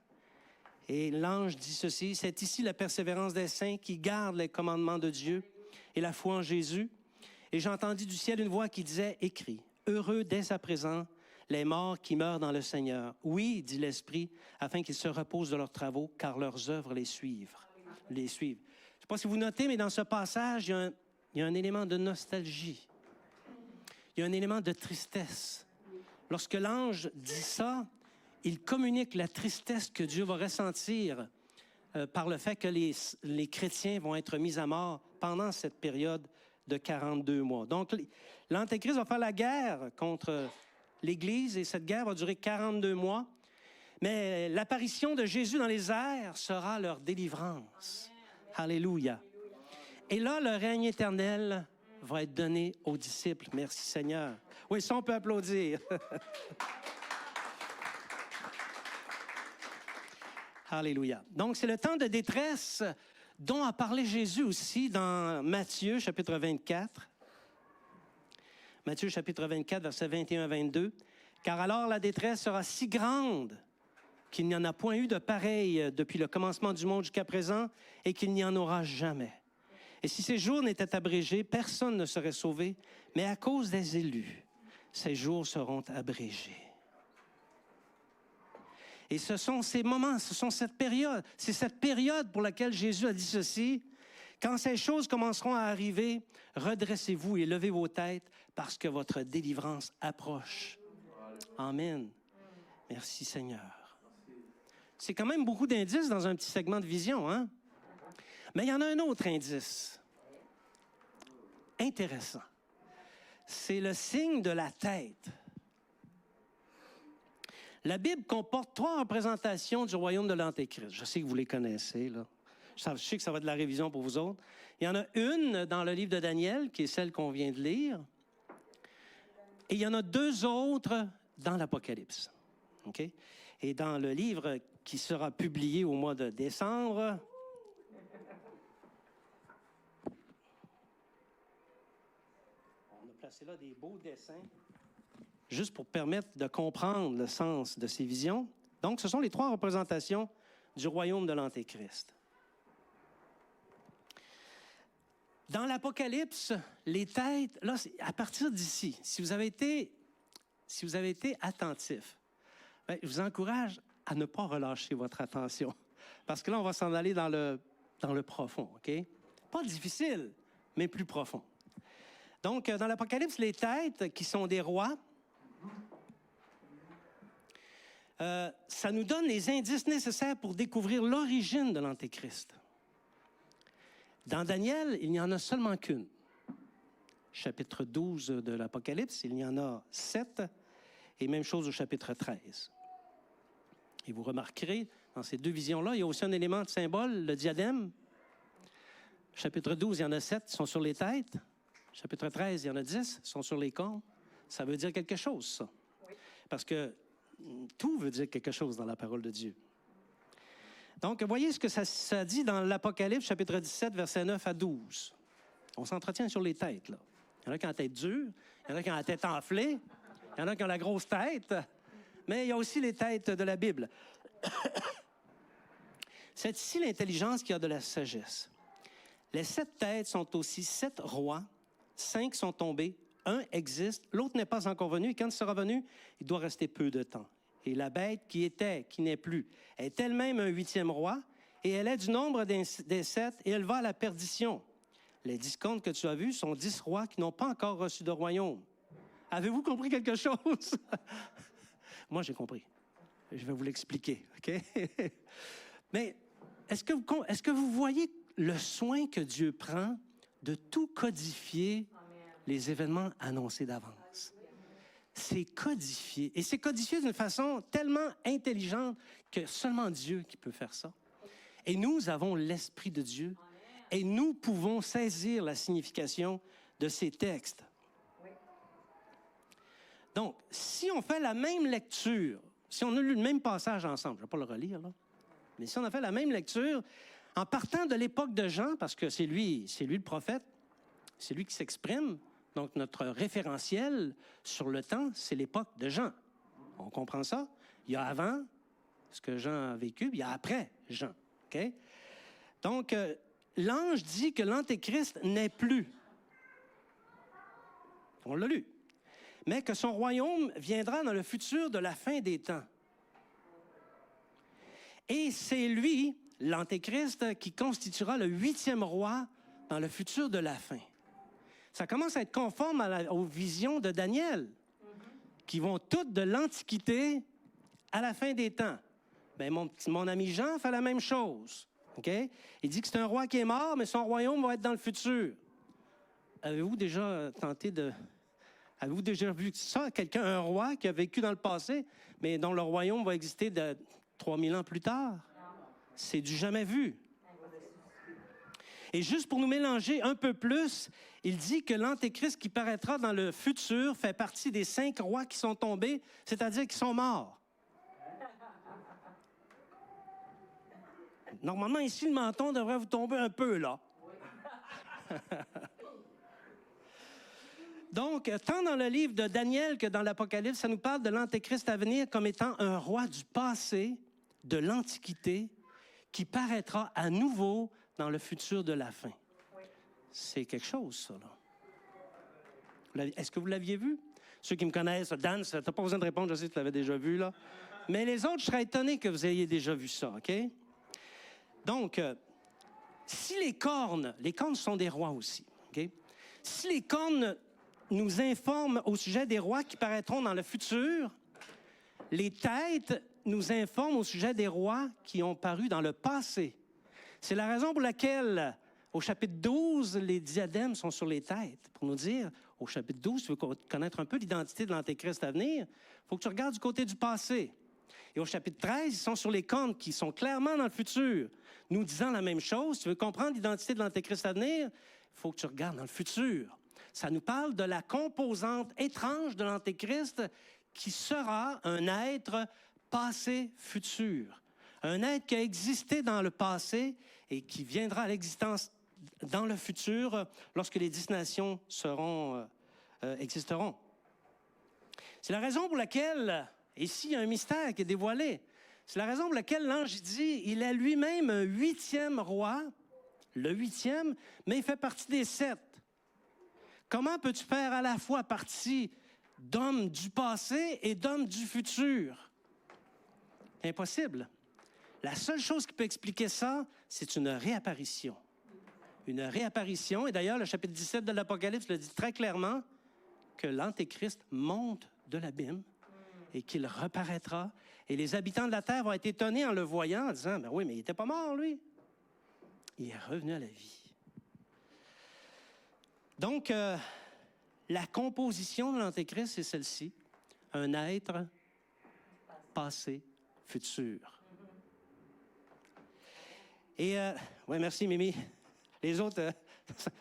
Et l'ange dit ceci, « C'est ici la persévérance des saints qui gardent les commandements de Dieu et la foi en Jésus. Et j'ai entendu du ciel une voix qui disait, « Écris, heureux dès à présent les morts qui meurent dans le Seigneur. Oui, dit l'Esprit, afin qu'ils se reposent de leurs travaux, car leurs œuvres les suivent. » Je ne sais pas si vous notez, mais dans ce passage, il y a un élément de nostalgie. Il y a un élément de tristesse. Lorsque l'ange dit ça, il communique la tristesse que Dieu va ressentir par le fait que les chrétiens vont être mis à mort pendant cette période de 42 mois. Donc, l'Antéchrist va faire la guerre contre l'Église et cette guerre va durer 42 mois. Mais l'apparition de Jésus dans les airs sera leur délivrance. Alléluia. Et là, le règne éternel va être donné aux disciples. Merci Seigneur. Oui, ça, on peut applaudir. Alléluia. Donc, c'est le temps de détresse dont a parlé Jésus aussi dans Matthieu, chapitre 24. Matthieu, chapitre 24, versets 21 à 22. « Car alors la détresse sera si grande qu'il n'y en a point eu de pareil depuis le commencement du monde jusqu'à présent et qu'il n'y en aura jamais. Et si ces jours n'étaient abrégés, personne ne serait sauvé, mais à cause des élus, ces jours seront abrégés. » Et ce sont ces moments, ce sont cette période, c'est cette période pour laquelle Jésus a dit ceci. Quand ces choses commenceront à arriver, redressez-vous et levez vos têtes parce que votre délivrance approche. Amen. Merci Seigneur. C'est quand même beaucoup d'indices dans un petit segment de vision, hein? Mais il y en a un autre indice. Intéressant. C'est le signe de la tête. La Bible comporte 3 représentations du royaume de l'Antéchrist. Je sais que vous les connaissez, là. Je sais que ça va de la révision pour vous autres. Il y en a une dans le livre de Daniel, qui est celle qu'on vient de lire. Et il y en a 2 autres dans l'Apocalypse. OK? Et dans le livre qui sera publié au mois de décembre, on a placé là des beaux dessins, juste pour permettre de comprendre le sens de ces visions. Donc, ce sont les 3 représentations du royaume de l'Antéchrist. Dans l'Apocalypse, les têtes, là, à partir d'ici, si vous avez été attentif, bien, je vous encourage à ne pas relâcher votre attention. Parce que là, on va s'en aller dans le profond, OK? Pas difficile, mais plus profond. Donc, dans l'Apocalypse, les têtes qui sont des rois, ça nous donne les indices nécessaires pour découvrir l'origine de l'Antéchrist. Dans Daniel, il n'y en a seulement qu'une. Chapitre 12 de l'Apocalypse, il y en a 7, et même chose au chapitre 13. Et vous remarquerez, dans ces 2 visions-là, il y a aussi un élément de symbole, le diadème. Chapitre 12, il y en a 7, ils sont sur les têtes. Chapitre 13, il y en a 10, ils sont sur les cornes. Ça veut dire quelque chose, ça. Oui. Parce que tout veut dire quelque chose dans la parole de Dieu. Donc, voyez ce que ça dit dans l'Apocalypse, chapitre 17, versets 9 à 12. On s'entretient sur les têtes, là. Il y en a qui ont la tête dure, il y en a qui ont la tête enflée, il y en a qui ont la grosse tête, mais il y a aussi les têtes de la Bible. C'est ici l'intelligence qui a de la sagesse. Les 7 têtes sont aussi 7 rois, 5 sont tombés, 1 existe, l'autre n'est pas encore venu, et quand il sera venu, il doit rester peu de temps. Et la bête qui était, qui n'est plus, est elle-même un 8e roi, et elle est du nombre des 7, et elle va à la perdition. Les 10 comptes que tu as vus sont 10 rois qui n'ont pas encore reçu de royaume. Avez-vous compris quelque chose? Moi, j'ai compris. Je vais vous l'expliquer, OK? Mais est-ce que vous voyez le soin que Dieu prend de tout codifier les événements annoncés d'avance? C'est codifié. Et c'est codifié d'une façon tellement intelligente que seulement Dieu qui peut faire ça. Et nous avons l'Esprit de Dieu et nous pouvons saisir la signification de ces textes. Donc, si on fait la même lecture, si on a lu le même passage ensemble, je ne vais pas le relire, là, mais si on a fait la même lecture, en partant de l'époque de Jean, parce que c'est lui le prophète, c'est lui qui s'exprime, donc notre référentiel sur le temps, c'est l'époque de Jean. On comprend ça? Il y a avant ce que Jean a vécu, puis il y a après Jean. OK? Donc, l'ange dit que l'Antéchrist n'est plus. On l'a lu. Mais que son royaume viendra dans le futur de la fin des temps. Et c'est lui, l'Antéchrist, qui constituera le 8e roi dans le futur de la fin. Ça commence à être conforme aux visions de Daniel, qui vont toutes de l'Antiquité à la fin des temps. Bien, mon ami Jean fait la même chose. Okay? Il dit que c'est un roi qui est mort, mais son royaume va être dans le futur. Avez-vous déjà Avez-vous déjà vu ça, quelqu'un, un roi qui a vécu dans le passé, mais dont le royaume va exister de 3000 ans plus tard? C'est du jamais vu. Et juste pour nous mélanger un peu plus, il dit que l'Antéchrist qui paraîtra dans le futur fait partie des 5 rois qui sont tombés, c'est-à-dire qui sont morts. Normalement, ici, le menton devrait vous tomber un peu, là. Donc, tant dans le livre de Daniel que dans l'Apocalypse, ça nous parle de l'Antéchrist à venir comme étant un roi du passé, de l'Antiquité, qui paraîtra à nouveau dans le futur de la fin. C'est quelque chose, ça, là. Est-ce que vous l'aviez vu? Ceux qui me connaissent, Dan, tu n'as pas besoin de répondre, je sais que tu l'avais déjà vu, là. Mais les autres, je serais étonné que vous ayez déjà vu ça, OK? Donc, si les cornes sont des rois aussi, OK? Si les cornes nous informent au sujet des rois qui paraîtront dans le futur, les têtes nous informent au sujet des rois qui ont paru dans le passé. C'est la raison pour laquelle, au chapitre 12, les diadèmes sont sur les têtes, pour nous dire, au chapitre 12, si tu veux connaître un peu l'identité de l'Antéchrist à venir, il faut que tu regardes du côté du passé. Et au chapitre 13, ils sont sur les cornes qui sont clairement dans le futur, nous disant la même chose. Si tu veux comprendre l'identité de l'Antéchrist à venir, il faut que tu regardes dans le futur. Ça nous parle de la composante étrange de l'Antéchrist qui sera un être passé-futur. Un être qui a existé dans le passé et qui viendra à l'existence dans le futur lorsque les 10 nations existeront. C'est la raison pour laquelle, ici, il y a un mystère qui est dévoilé. C'est la raison pour laquelle l'ange dit, il est lui-même un 8e roi, le 8e, mais il fait partie des 7. Comment peux-tu faire à la fois partie d'hommes du passé et d'hommes du futur? Impossible. La seule chose qui peut expliquer ça, c'est une réapparition. Une réapparition, et d'ailleurs, le chapitre 17 de l'Apocalypse le dit très clairement, que l'Antéchrist monte de l'abîme et qu'il reparaîtra. Et les habitants de la terre vont être étonnés en le voyant, en disant, ben oui, mais il n'était pas mort, lui. Il est revenu à la vie. Donc, la composition de l'Antéchrist, c'est celle-ci. Un être passé, futur. Et, oui, merci, Mimi. Les autres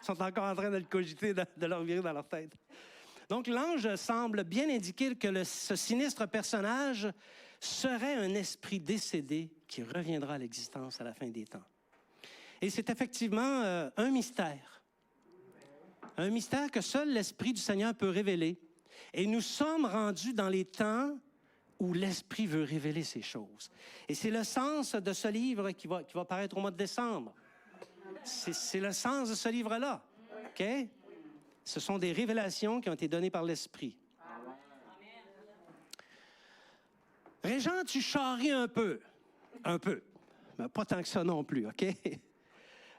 sont encore en train de le cogiter, de leur virer dans leur tête. Donc, l'ange semble bien indiquer que ce sinistre personnage serait un esprit décédé qui reviendra à l'existence à la fin des temps. Et c'est effectivement un mystère. Un mystère que seul l'Esprit du Seigneur peut révéler. Et nous sommes rendus dans les temps où l'Esprit veut révéler ces choses. Et c'est le sens de ce livre qui va paraître au mois de décembre. C'est le sens de ce livre-là. OK? Ce sont des révélations qui ont été données par l'Esprit. Régent, tu charries un peu. Un peu. Mais pas tant que ça non plus, OK?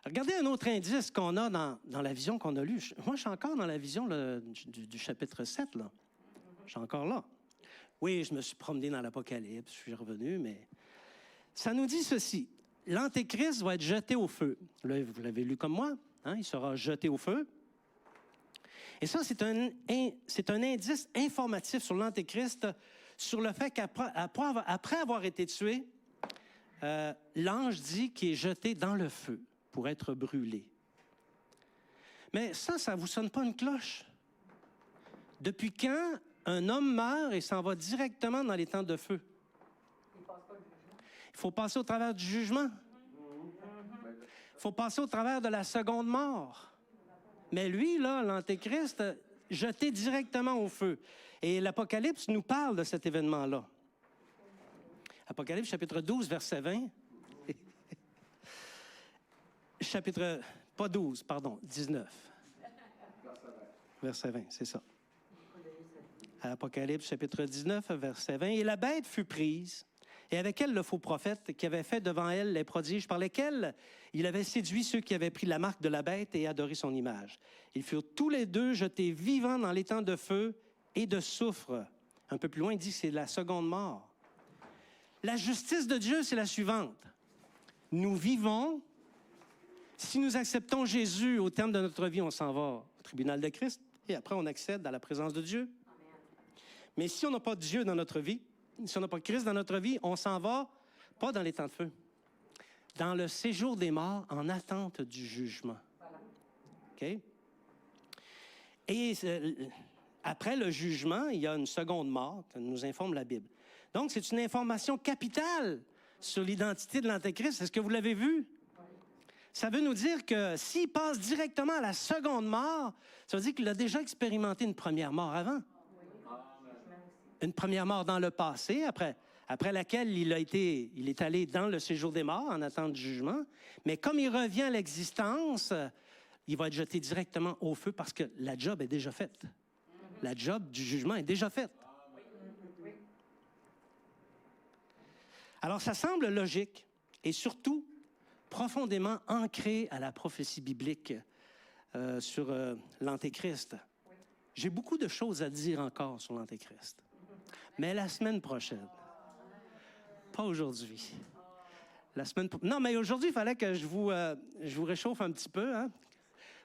Regardez un autre indice qu'on a dans la vision qu'on a lue. Moi, je suis encore dans la vision du chapitre 7, là. Je suis encore là. Oui, je me suis promené dans l'Apocalypse, je suis revenu, mais ça nous dit ceci. L'Antéchrist va être jeté au feu. Là, vous l'avez lu comme moi, hein? Il sera jeté au feu. Et ça, c'est un indice informatif sur l'Antéchrist, sur le fait qu'après avoir été tué, l'ange dit qu'il est jeté dans le feu pour être brûlé. Mais ça ne vous sonne pas une cloche? Depuis quand un homme meurt et s'en va directement dans les temps de feu? Il faut passer au travers du jugement. Il faut passer au travers de la seconde mort. Mais lui, là, l'Antéchrist, jeté directement au feu. Et l'Apocalypse nous parle de cet événement-là. Apocalypse, chapitre 12, verset 20. Pas 12, pardon, 19. Verset 20, c'est ça. à Apocalypse chapitre 19, verset 20. « Et la bête fut prise, et avec elle le faux prophète qui avait fait devant elle les prodiges par lesquels il avait séduit ceux qui avaient pris la marque de la bête et adoré son image. Ils furent tous les deux jetés vivants dans l'étang de feu et de soufre. » Un peu plus loin, il dit que c'est la seconde mort. La justice de Dieu, c'est la suivante. Nous vivons, si nous acceptons Jésus au terme de notre vie, on s'en va au tribunal de Christ et après on accède à la présence de Dieu. Mais si on n'a pas Dieu dans notre vie, si on n'a pas Christ dans notre vie, on s'en va pas dans les temps de feu, dans le séjour des morts en attente du jugement. OK? Et après le jugement, il y a une seconde mort, que nous informe la Bible. Donc, c'est une information capitale sur l'identité de l'Antéchrist. Est-ce que vous l'avez vu? Ça veut nous dire que s'il passe directement à la seconde mort, ça veut dire qu'il a déjà expérimenté une première mort avant. Une première mort dans le passé, après laquelle il est allé dans le séjour des morts en attente du jugement. Mais comme il revient à l'existence, il va être jeté directement au feu parce que la job est déjà faite. La job du jugement est déjà faite. Alors, ça semble logique et surtout profondément ancré à la prophétie biblique sur l'Antéchrist. J'ai beaucoup de choses à dire encore sur l'Antéchrist. Mais la semaine prochaine. Pas aujourd'hui. Non, mais aujourd'hui, il fallait que je vous réchauffe un petit peu, hein,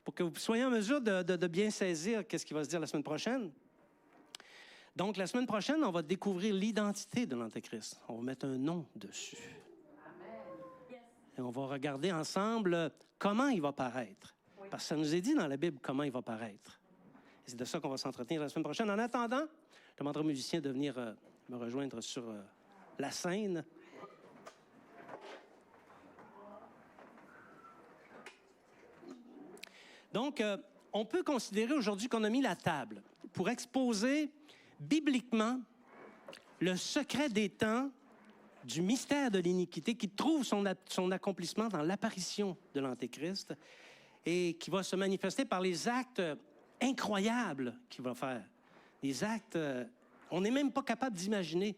pour que vous soyez en mesure de bien saisir ce qui va se dire la semaine prochaine. Donc, la semaine prochaine, on va découvrir l'identité de l'Antéchrist. On va mettre un nom dessus. Et on va regarder ensemble comment il va paraître. Parce que ça nous est dit dans la Bible comment il va paraître. Et c'est de ça qu'on va s'entretenir la semaine prochaine. En attendant, je demanderai aux musiciens de venir me rejoindre sur la scène. Donc, on peut considérer aujourd'hui qu'on a mis la table pour exposer bibliquement le secret des temps du mystère de l'iniquité qui trouve son accomplissement dans l'apparition de l'Antéchrist et qui va se manifester par les actes incroyables qu'il va faire. Des actes, on n'est même pas capable d'imaginer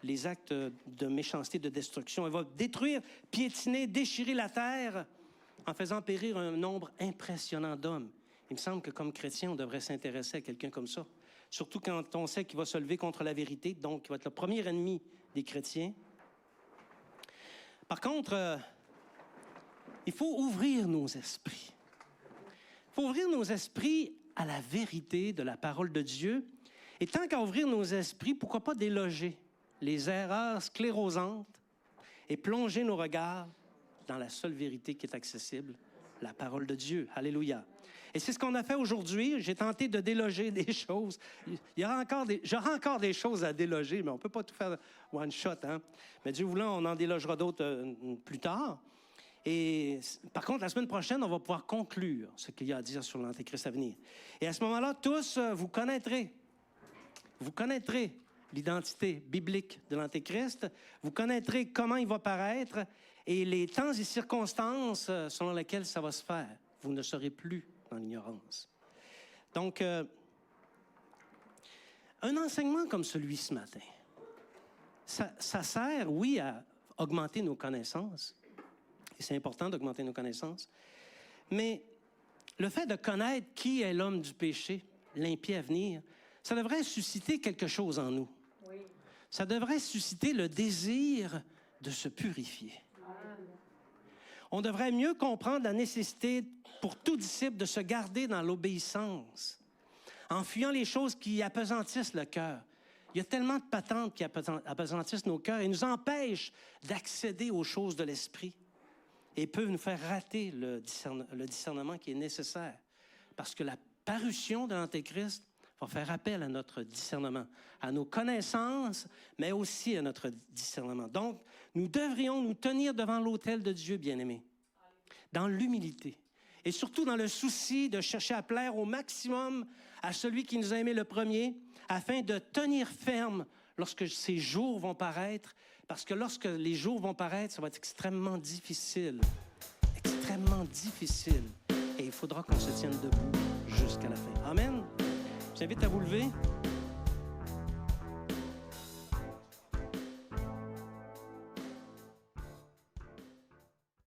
les actes de méchanceté, de destruction. Il va détruire, piétiner, déchirer la terre en faisant périr un nombre impressionnant d'hommes. Il me semble que comme chrétien, on devrait s'intéresser à quelqu'un comme ça. Surtout quand on sait qu'il va se lever contre la vérité, donc il va être le premier ennemi des chrétiens. Par contre, il faut ouvrir nos esprits. Il faut ouvrir nos esprits à la vérité de la parole de Dieu. Et tant qu'à ouvrir nos esprits, pourquoi pas déloger les erreurs sclérosantes et plonger nos regards dans la seule vérité qui est accessible, la parole de Dieu. Alléluia. Et c'est ce qu'on a fait aujourd'hui. J'ai tenté de déloger des choses. J'aurai encore des choses à déloger, mais on ne peut pas tout faire one shot. Hein? Mais Dieu voulant, on en délogera d'autres plus tard. Et par contre, la semaine prochaine, on va pouvoir conclure ce qu'il y a à dire sur l'Antéchrist à venir. Et à ce moment-là, tous, vous connaîtrez l'identité biblique de l'Antéchrist. Vous connaîtrez comment il va paraître et les temps et circonstances selon lesquelles ça va se faire. Vous ne serez plus dans l'ignorance. Donc, un enseignement comme celui ce matin, ça sert, oui, à augmenter nos connaissances. Et c'est important d'augmenter nos connaissances. Mais le fait de connaître qui est l'homme du péché, l'impie à venir, ça devrait susciter quelque chose en nous. Oui. Ça devrait susciter le désir de se purifier. On devrait mieux comprendre la nécessité pour tout disciple de se garder dans l'obéissance, en fuyant les choses qui appesantissent le cœur. Il y a tellement de patentes qui appesantissent nos cœurs et nous empêchent d'accéder aux choses de l'esprit et peuvent nous faire rater le discernement qui est nécessaire. Parce que la parution de l'Antéchrist va faire appel à notre discernement, à nos connaissances, mais aussi à notre discernement. Donc, nous devrions nous tenir devant l'autel de Dieu, bien-aimés, dans l'humilité et surtout dans le souci de chercher à plaire au maximum à celui qui nous a aimés le premier, afin de tenir ferme lorsque ces jours vont paraître, parce que lorsque les jours vont paraître, ça va être extrêmement difficile, et il faudra qu'on se tienne debout jusqu'à la fin. Amen. J'invite à vous lever.